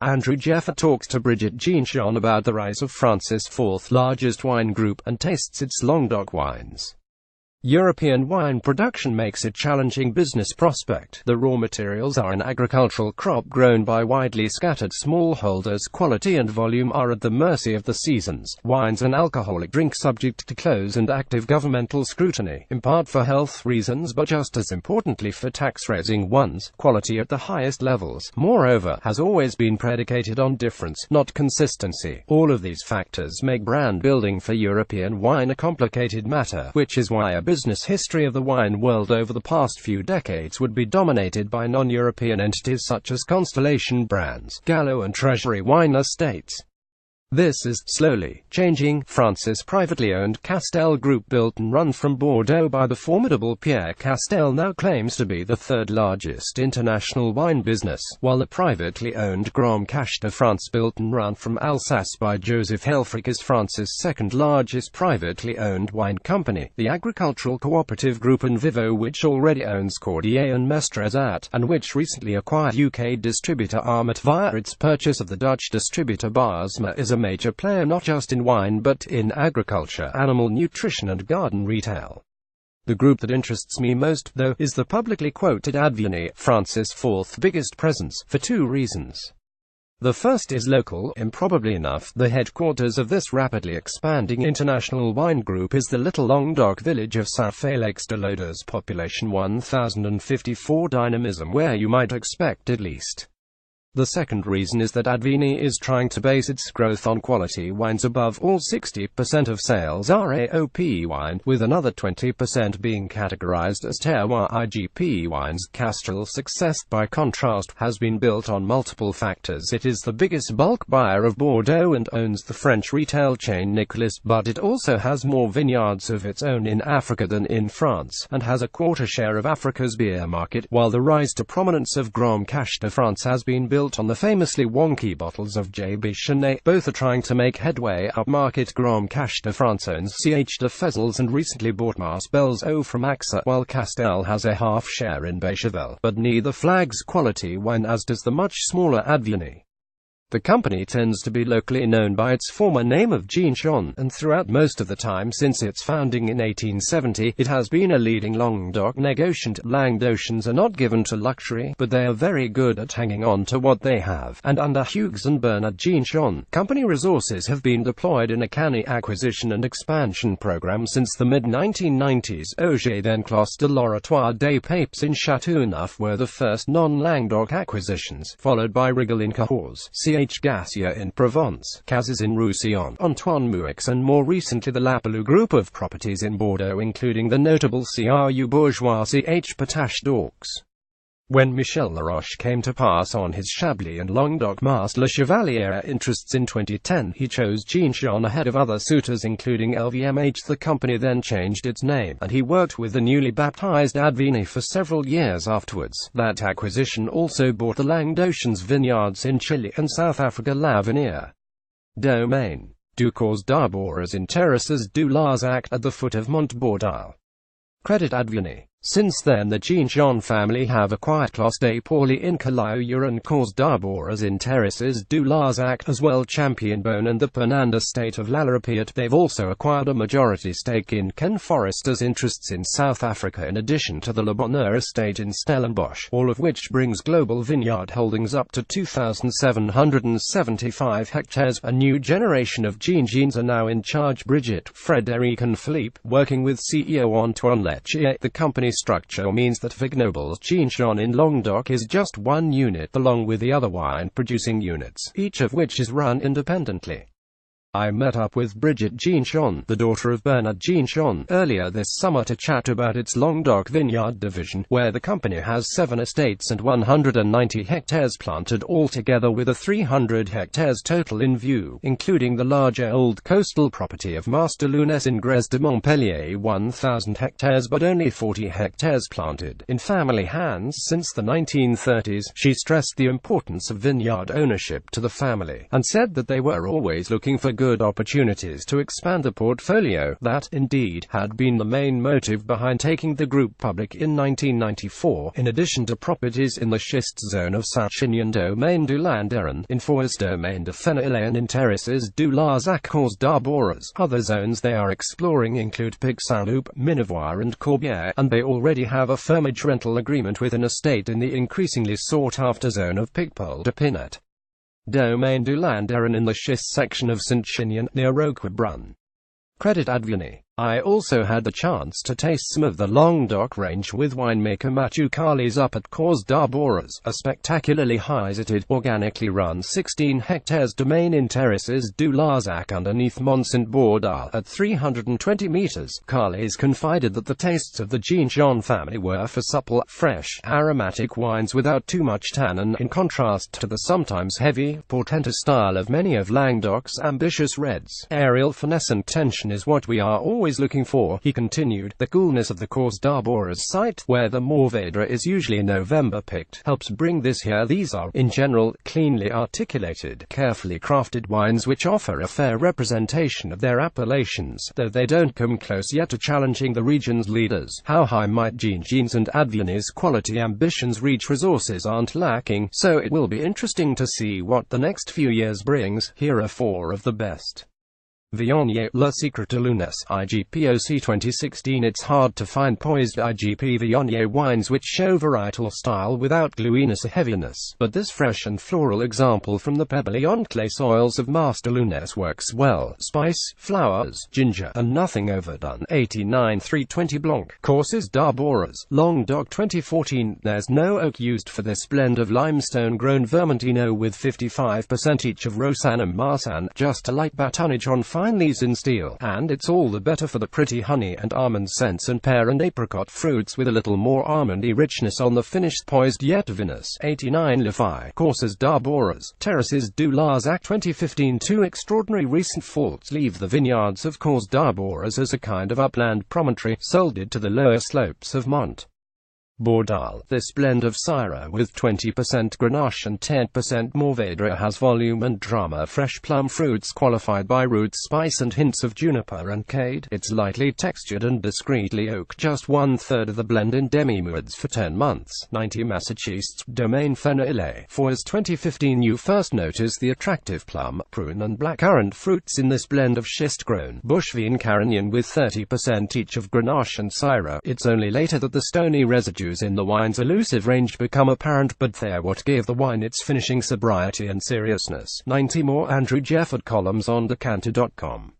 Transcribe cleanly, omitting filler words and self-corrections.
Andrew Jefford talks to Brigitte Jeanjean about the rise of France's fourth largest wine group and tastes its Languedoc wines. European wine production makes a challenging business prospect. The raw materials are an agricultural crop grown by widely scattered smallholders. Quality and volume are at the mercy of the seasons. Wines and alcoholic drinks subject to close and active governmental scrutiny, in part for health reasons but just as importantly for tax-raising ones. Quality at the highest levels, moreover, has always been predicated on difference, not consistency. All of these factors make brand building for European wine a complicated matter, which is why a business history of the wine world over the past few decades would be dominated by non-European entities such as Constellation Brands, Gallo and Treasury Wine Estates. This is slowly changing. France's privately owned Castel Group, built and run from Bordeaux by the formidable Pierre Castel, now claims to be the third largest international wine business, while the privately owned Grand Cache de France, built and run from Alsace by Joseph Helfrich, is France's second largest privately owned wine company. The agricultural cooperative group Envivo, which already owns Cordier and Mestrazat, and which recently acquired UK distributor Armat via its purchase of the Dutch distributor Baasma, is a major player not just in wine but in agriculture, animal nutrition and garden retail. The group that interests me most, though, is the publicly quoted Advini, France's fourth biggest presence, for two reasons. The first is local. Improbably enough, the headquarters of this rapidly expanding international wine group is the little Languedoc village of Saint-Félix-de-Loders, population 1054, dynamism where you might expect at least. The second reason is that Advini is trying to base its growth on quality wines. Above all, 60% of sales are AOP wine, with another 20% being categorized as terroir IGP wines. Castrel's success, by contrast, has been built on multiple factors. It is the biggest bulk buyer of Bordeaux and owns the French retail chain Nicolas, but it also has more vineyards of its own in Africa than in France, and has a quarter share of Africa's beer market, while the rise to prominence of Grand Cache de France has been built on the famously wonky bottles of J.B. Chenet. Both are trying to make headway upmarket. Grand Cache de France owns Ch de Fezels and recently bought Mas Belzo from AXA, while Castel has a half share in Bechevel, but neither flags quality wine, as does the much smaller Advini. The company tends to be locally known by its former name of Jeanjean, and throughout most of the time since its founding in 1870, it has been a leading Languedoc negociant. Languedocians are not given to luxury, but they are very good at hanging on to what they have, and under Hugues and Bernard Jeanjean, company resources have been deployed in a canny acquisition and expansion program since the mid-1990s. Auger, then Clos de l'Oratoire des Papes in Châteauneuf, were the first non-Languedoc acquisitions, followed by Rigal in Cahors, Ch Gassier in Provence, Cazes in Roussillon, Antoine Mouix, and more recently the Lapalou group of properties in Bordeaux, including the notable Cru Bourgeois Ch Patache d'Aux. When Michel Laroche came to pass on his Chablis and Languedoc Mas Le Chevalier interests in 2010, he chose Jeanjean ahead of other suitors including LVMH. The company then changed its name, and he worked with the newly baptized Advini for several years afterwards. That acquisition also bought the Languedocians' vineyards in Chile and South Africa. L'Avenir Domaine du Cause d'Arbours in Terraces du Larzac, at the foot of Mont Bourdal. Credit Advini. Since then, the Jeanjean family have acquired Clos des Porlets in Calaure and Cause d'Arbours in Terraces du Larzac, as well Champion-Beaune and the Pernand estate of Lallaripiat. They've also acquired a majority stake in Ken Forester's interests in South Africa, in addition to the Le Bonheur estate in Stellenbosch, all of which brings global vineyard holdings up to 2,775 hectares. A new generation of Jeanjeans are now in charge. Brigitte, Frédéric and Philippe, working with CEO Antoine Lechier. The company's structure means that Vignobles Jeanjean in Languedoc is just one unit, along with the other wine-producing units, each of which is run independently. I met up with Brigitte Jeanjean, the daughter of Bernard Jeanjean, earlier this summer to chat about its Languedoc vineyard division, where the company has 7 estates and 190 hectares planted altogether, with a 300 hectares total in view, including the larger old coastal property of Master Lunes in Grès de Montpellier, 1,000 hectares but only 40 hectares planted in family hands since the 1930s. She stressed the importance of vineyard ownership to the family, and said that they were always looking for good good opportunities to expand the portfolio. That, indeed, had been the main motive behind taking the group public in 1994. In addition to properties in the schist zone of Saint-Chinian Domaine du Landeron, in Forest Domaine de Fenelon and in Terraces du Larzac Causes d'Arboras, other zones they are exploring include Pic Saint-Loup, Minevoire and Corbière, and they already have a fermage rental agreement with an estate in the increasingly sought-after zone of Picpole de Pinet. Domaine du Landeron in the schist section of Saint-Chinian, near Roquebrune. Credit advini. I also had the chance to taste some of the Languedoc range with winemaker Mathieu Carles up at Causes d'Arboras, a spectacularly high-sited, organically run 16 hectares domain in Terraces du Larzac underneath Mont Saint-Bourdal at 320 meters. Carles confided that the tastes of the Jeanjean family were for supple, fresh, aromatic wines without too much tannin, in contrast to the sometimes heavy, portentous style of many of Languedoc's ambitious reds. Aerial finesse and tension is what we are always looking for, he continued. The coolness of the Causes d'Arboras site, where the Mourvèdre is usually November picked, helps bring this here. These are, in general, cleanly articulated, carefully crafted wines which offer a fair representation of their appellations, though they don't come close yet to challenging the region's leaders. How high might Jeanjean's and Advini's quality ambitions reach? Resources aren't lacking, so it will be interesting to see what the next few years brings. Here are 4 of the best. Viognier, Le Secret de Lunes, IGPOC 2016. It's hard to find poised IGP Viognier wines which show varietal style without gluiness or heaviness, but this fresh and floral example from the pebbly on clay soils of Master Lunes works well. Spice, flowers, ginger, and nothing overdone. 89-320 Blanc, Causes d'Arboras, Languedoc 2014. There's no oak used for this blend of limestone-grown Vermentino with 55% each of Roussanne and Marsanne, just a light batonnage on fine leaves in steel, and it's all the better for the pretty honey and almond scents and pear and apricot fruits with a little more almondy richness on the finish. Poised yet vinous. 89 Le Fay, Causes d'Arboras, Terraces du Larzac 2015. 2 extraordinary recent faults leave the vineyards of Causes d'Arboras as a kind of upland promontory, solded to the lower slopes of Mont Bourdal. This blend of Syrah with 20% Grenache and 10% Mourvèdre has volume and drama, fresh plum fruits qualified by root spice and hints of juniper and cade. It's lightly textured and discreetly oaked, just 1/3 of the blend in demi-moods for 10 months. 90 Massachusetts, Domaine Fenelon. Forest 2015. You first notice the attractive plum, prune and blackcurrant fruits in this blend of schist-grown Bushvine Carignan with 30% each of Grenache and Syrah. It's only later that the stony residues in the wine's elusive range become apparent, but they're what gave the wine its finishing sobriety and seriousness. 90 more Andrew Jefford columns on decanter.com.